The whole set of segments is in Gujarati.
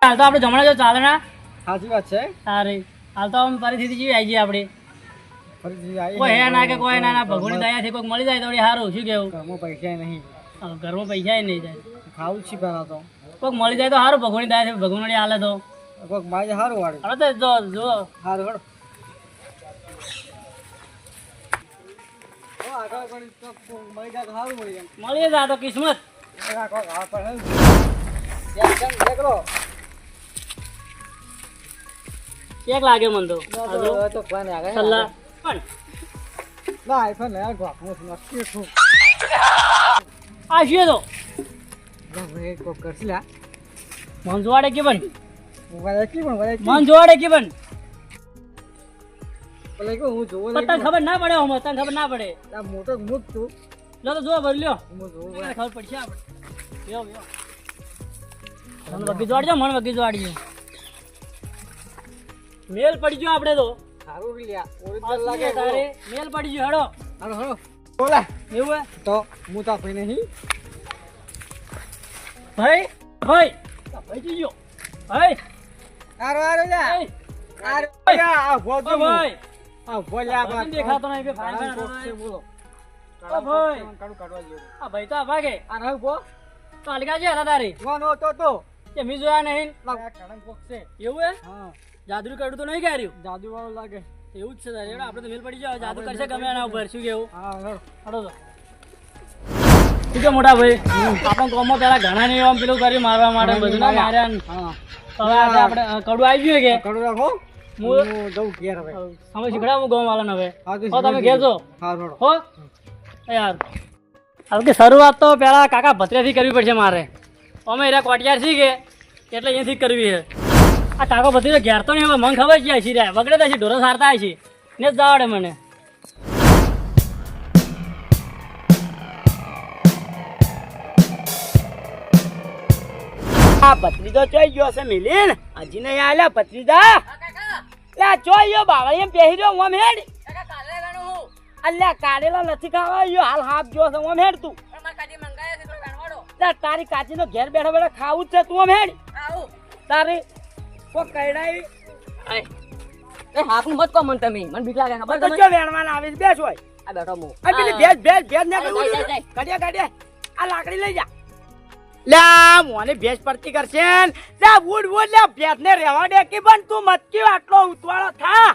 હાલ તો આપણે જમણા જો ચાલે ના સાચી વાત છે. સારી હાલ તો આમ પરિસ્થિતિ જેવી આવી ગઈ આપણી ફરીથી આવી કોઈ હે ના કે કોઈ ના ભગવાનની દયાથી કોઈક મળી જાય તો સારું શું કેવું ઘરમાં પૈસા નહીં, ઘરમાં પૈસા નહીં જાય ખાવું છે પેલા તો કોઈક મળી જાય તો સારું ભગવાનની દયાથી ભગવાન વળી હાલે તો કોઈક માજે સારું વાળું હવે તો જો સારું હળ આગળ પણ મળી જાય તો સારું મળી જાય. મળી જાય તો કિસ્મત એક લાગે મને તો સલ્લા પણ આ શું તો મન જોવાડે કે બન મન જોવાડે કે બન તને ખબર ના પડે હમ તને ખબર ના પડે મોટો મૂક તું લો તો જો ભર લ્યો હું જોવું ખબર પડશે આપણે લ્યો લ્યો મન વગી જોડજો મન વગી જોડજો મેલ પડી ગયો આપણે તો સારું લ્યા ઓરિજિનલ લાગે લાગે તારે મેલ પડી ગયો હેડો હાલો હાલો બોલા એવું હે તો હું તો કોઈ નહીં ભાઈ ભાઈ ભાઈ જીજો ભાઈ આરો આરો લ્યા ભાઈ આરો લ્યા આ ભોજો ભાઈ આ ભોલ્યા બા દેખાતો નહીં બે ફાઈન બોલો ભાઈ કાડું કાઢવા જેવું આ ભાઈ તો ભાગે આ રહો બો તો અલગા છે હતા તારી નો તો કે મી જોયા નહીં કણક બોક્સ છે એવું હે હા જાદુ કાઢું તો નહીં કર્યું જાદુ વાળું લાગે એવું જ છે તારે હેડો આપણે તો મેલ પડી જાવ જાદુ કરશે ગમે એના ઉપર શું કેવું હા હેડો હડો તો ઠીક છે મોટા ભાઈ આપણે ગામમાં પેલા ઘણા ને આમ પેલું કર્યું મારવા માટે બધું ના માર્યા ને. હા હવે આજે આપણે કડું આવી ગયું કે કાડું રાખો હું હું જઉં ઘેર હવે અમે શીખડાવું ગામ વાળાને હવે હા તો હો તમે ઘેર જો હા હેડો હો એ યાર હવે કે શરૂઆત તો પેલા કાકા ભત્રેથી કરવી પડશે મારે અમે એરા કોટિયાર છીએ કે એટલે અહીંયાથી કરવી છે આ કાકો ભત્રી તો ઘેર તો નહીં હવે મને ખબર છે છે રે વગડે છે ઢોરો સારતા છે ને જ જાવડે મને આ ભત્રીજો ચોઈ ગયો છે મિલીન હજી નહીં આલ્યા ભત્રીજા લે ચોઈ ગયો બાવળી એમ પહેરી રહ્યો ઓમ હેડ અલ્યા કાઢેલો નથી ખાવા ગયો હાલ હાફ ગયો છે ઓમ હેડ તું લે તારી કાચી નો ઘેર બેઠા બેઠા ખાવું જ છે તું ઓમ હેડ તારી કો કઈડાઈ એ હાકું મત કો મન તમે મને બીક લાગે ખબર તો તમને ચો વેણવાના આવીશ બેસ હોય આ બેઠો મો આ પેલી ભેજ ને કાઢ્યા આ લાકડી લઈ જા લ્યા મોને ભેજ પડતી કરશે લે વૂડ લે ભેજ ને રેવા દે કે બન તું મત કે આટલો ઉતવાળો થા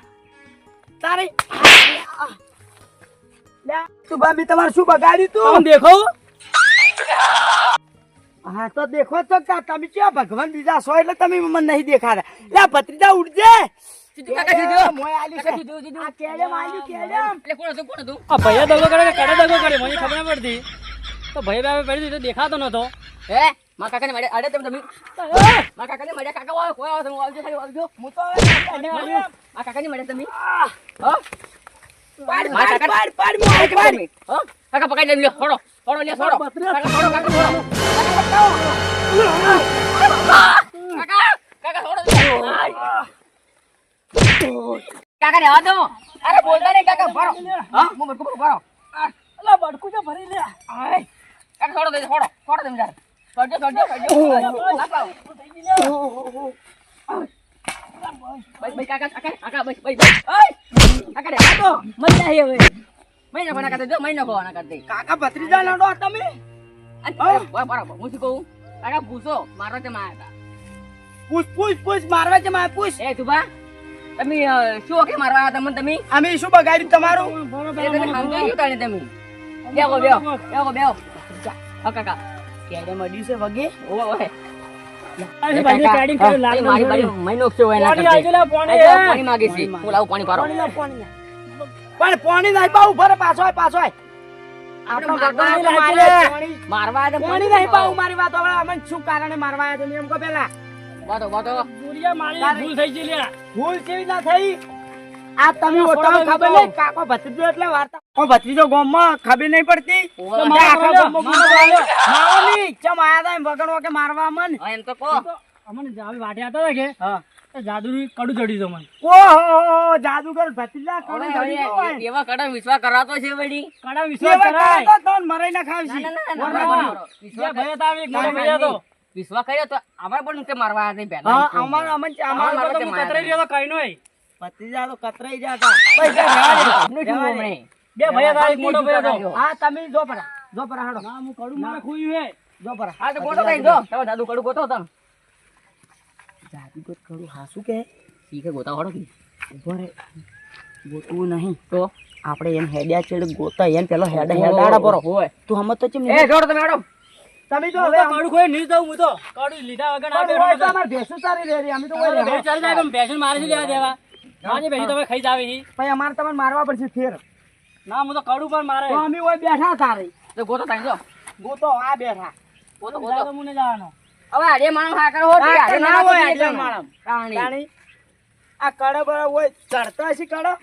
તારી લે તું ભાભી તમાર શું બગાડ્યું તું તમે દેખો હા તો દેખો તો તમે ક્યાં ભગવાન બીજા છો એટલે તમે મને નહીં દેખાતા લે ભત્રીજા ઉડજે મોય આલી છે આ કેડેમ આલી કેડેમ એટલે કોણ હતું આ ભૈયા દગો કરે કે કડે દગો કરે મને ખબર ના પડતી તો ભાઈ બાબે પડી તો દેખાતો નતો હે મારા કાકાને મળે અડે તમે મારા કાકાને મળે કાકા વાવ કોઈ આવો તમે આવજો ખાલી આવજો હું તો મારા કાકાને મળે તમે હો પાડ મારા કાકા પાડ હો કાકા પકડી લે છોડો છોડો લે છોડો કાકા છોડો કાકા છોડો કાકા છોડો કાકા ને આદો અરે બોલતા નહીં કાકા ભરો હા હું બડકું ભરો અલા બડકું તો ભરી લે કાકા છોડો દે છોડો તમે યાર છોડજો ભાઈ કાકા ભાઈ કાકા રે આદો મજા આવી હવે મહિના કોના કરતે જો મહિના કોના કરતે કાકા ભત્રીજા લડો તમે બરાબર હું શું કહું કાકા પૂછો મારો તે માં હતા પૂછ મારવા છે માર પૂછ એ તુબા તમે શું કે મારવા આવ્યા તમને તમે અમે શું બગાડ્યું તમારું એ તમે સમજાયું તાણે તમે બેહો હા કાકા કેડે મડ્યું છે વગે ઓય અરે ભાઈ પેડિંગ કરે લાલ મારી બારી મહિનો છે એના પાણી આવી ગયેલા પાણી પાણી માંગે છે હું લાવું પાણી પારો પણ પાણી નહીં પાવું ભરે પાછો આય આપણો ભગવાન મારવા આવ્યા પાણી નહીં પાવું મારી વાત હવે અમને શું કારણે મારવા આવ્યા તમે એમ કહો પેલા બાતો દુરિયા મારી ભૂલ થઈ ગઈ લ્યા ભૂલ કેવી ના થઈ આ તમે ઓટાનો ખબર નહીં કાકો ભત્રીજો એટલે વાર્તા કોઈ ભત્રીજો ગામમાં ખબર નહીં પડતી આખા ગામમાં મારવાની ચમ આયા તા એમ વગણવા કે મારવા મન એમ તો કહો અમને જાવી વાટે હતા કે હા એ જાદુનું કડું ચડ્યું તો મને. ઓહો જાદુગર ભત્રીજા હવે કડું ચડી ગયું હોય. એવા કડમ વિશ્વાસ કરાતો છે વળી. કડા વિશ્વાસ એવા કરાય. કાળા તો તન મરાઈ ના ખાવશી. ના, ના, ના, બોલ, ના, બોલ. ના, ના. જે વિશ્વાસ ભાઈ હતા, એક મોટો ભાઈ હતો. વિશ્વાસ કર્યો તો અમારે પણ તે મારવા હતા પહેલા. હા અમાર અમાર અમારે અમાર તો હું કતરાઈ રહ્યો તો કઈ નોય. ભત્રીજા તો કતરાઈ જતા પૈસા રહેવા આપનું દે, શું રહેવા દે. હમણે? બે ભાઈ હતા, એક મોટો ભાઈ હતો. હા તમે જો પરા હાડો ના, હું કડું મારે ખોયું હે. જો પરા હા તો ગોતો કઈ દો. તમે દાદુ કડું ગોતો તમે. જાદુગર કડું હાસુ કે શીખે ગોતા હોડો કે. ઉભો રે ગોતવું નહીં તો આપણે એને હેડ્યા ચેડ ગોતા એને પેલો હેડાડા પરો હોય. તું હમત તો ચેમ એ જોડો તમે હેડો. તમે જો હું હવે તો કડું ખોઈ નહીં દઉં, હું તો કડું લીધા વગર આ પણ હોય તો બેઠો અમાર ભેંસું સારી રહે અમે તો હતો. હોય બે ચાલી જાય પણ ભેંસું મારે શું લેવા દેવા? મારી ભેંસું તમે ખાઈ જાવે છે. ભાઈ અમારે તમને મારવા પડશે ફેર ના, હું તો કડું પણ મારે. તો અમે હોય બેઠા તારે તો ગોતો તાઈ જો. ગોતો આ બેઠા ગોતો જાય ગોતો. તો મને જવાનો. હવે આડે માણસ હાકર હોત કે આડે ના માણસ હોય હોત આડે કે માણસ. તાણી. તાણી આ કડા બરા હોય ચડતા હશે કડા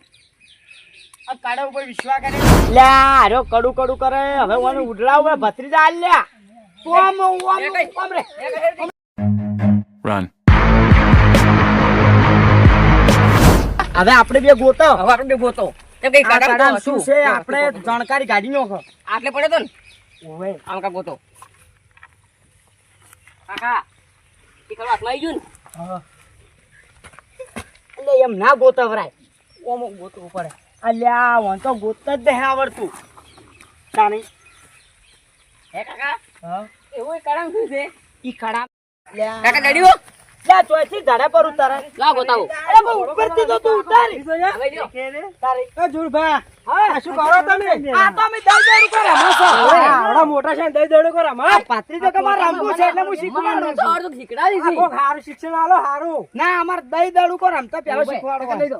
આ કડા ઉપર વિશ્વાસ કરે લ્યા આરો કડું કડું કરે હવે મને ઉડલાવ ભત્રીજા આલ્યા તો આમ રે Run. હવે આપણે બે ગોતો હવે આપણે બે ગોતો. એમ કઈ આ કાઢા કડામાં તો શું છે આપણે જાણકારી કાઢી નોખો આટલે પડે તો ને ઓવે આમ કા ગોતો. કાકા ઈ કરવા હાથમાં આવી ગયું ને. એટલે એમ ના ગોતવરાય ઓમ ગોતવું પડે અલ્યા વન તો ગોતતા જ નહીં આવડતું તાણી હે કાકા હા એવું કાઢા શું છે? ઈ કડા કાકા ડડ્યો લ્યા ચોથી ધાડા પર ઉતારે લાવ બતાવો. અરે બહુ ઉપરથી તો તું ઉતારી હવે લ્યો. તારી એ જુરભા હા શું કરો તમે આ તો અમે દઈ દડું કરે મસો આવડા મોટા છે દઈ દડું કરે માં પાત્રી તો તમાર રમવું છે એટલે હું શીખવાડું મને તો છું અડધું શીખડાવી આ છે. કોક હારું શિક્ષણ આલો હારું ના અમાર દઈ દડું કો રમતા પેલા કાકા શીખવાડો લઈ દો.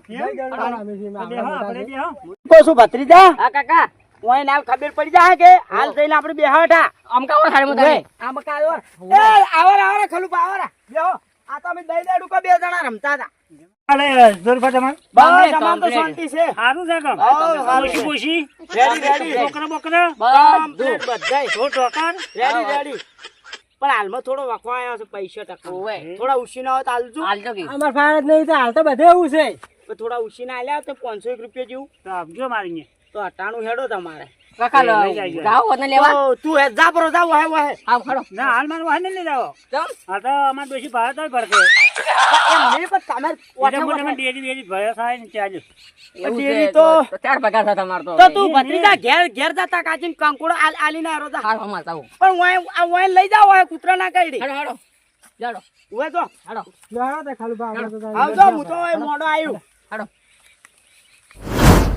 કો શું ભત્રીજા હા કાકા ઓય ના ખબર પડી જાય કે હાલ જઈને આપણે બેહાઠા આમ કાવો થાળી માં તમે. આ મકાયો એ આવર ખલું આવર બેહો આ તો અમે દઈ દડું કો બે જણા રમતા હતા અરે જોરફા તમાર બસ અમાર તો શાંતિ છે સારું છે કામ હારું. ખુશી રેડી રેડી છોકરા બોકરા કમ્પ્લીટ બધાય તો ટોકર રેડી રેડી પણ હાલમાં થોડો વખવા આવ્યો છે પૈસા ટકા ઓવે. થોડા ઉછીના હોય તો હાલજો હાલજો કે. અમાર ફાયર નહીં તો હાલ તો બધે એવું છે પણ થોડા ઉછીના આલ્યા તો 500 રૂપિયા જેવું તો આપજો મારી તો 98 હેડો તમારે કાકા લઈ જાય. જાઓ હોત ને લેવા. તો તું હે જા પરો જા વહે વહે આમ ખડો. ના હાલ મારું વાહન લઈ જાઓ ચમ. હા તો અમાર ડોશી ભાવ તો ભરશે એમ નહીં પણ તમે એટલે ઓઠે મને ઓઠે. ડેરી બેરી ભય થાય ને ત્યાં જ એવું ડેરી છે તો- તો ચાર પગાર થતા તમાર તો. તો તું ભત્રીજા ઘેર જતા કાચીન કંકોડો આલીને આરો જા હાલ હમાર જાઓ. પણ વહે આ વહે લઈ જાવ વહે કૂતરા ના કાઢી હેડો હેડો. જાડો. ઉભે તો હેડો. આવજો હું તો હવે મોડો આવ્યો હેડો.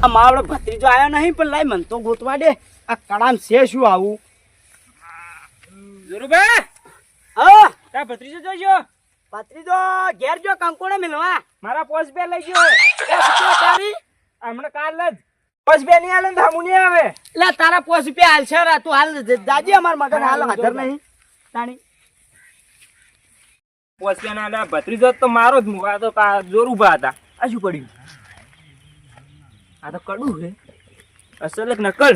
આ મારો ભત્રીજો આયો નહીં પણ લાઈ મન તો ગોતવા દે આ કડામ છે શું આવું જોરુબા હા તા ભત્રીજો જોજો ભત્રીજો ઘેર જો કંકોડો મિલવા મારા પોસ્ટ પે લઈ ગયો એ સુતો તારી હમણાં કાલ જ પોસ્ટ પે નહીં આલે ને ધામું નહીં આવે લે તારા 5 રૂપિયા હાલ છે રા તું હાલ દાદી અમાર મગન હાલ હાજર નહીં તાણી પોસ્ટ પે ના આલે ભત્રીજો તો મારો જ મુકા તો જોરુબા હતા આ શું પડ્યું આ તો કડું છે અસલ એક નકલ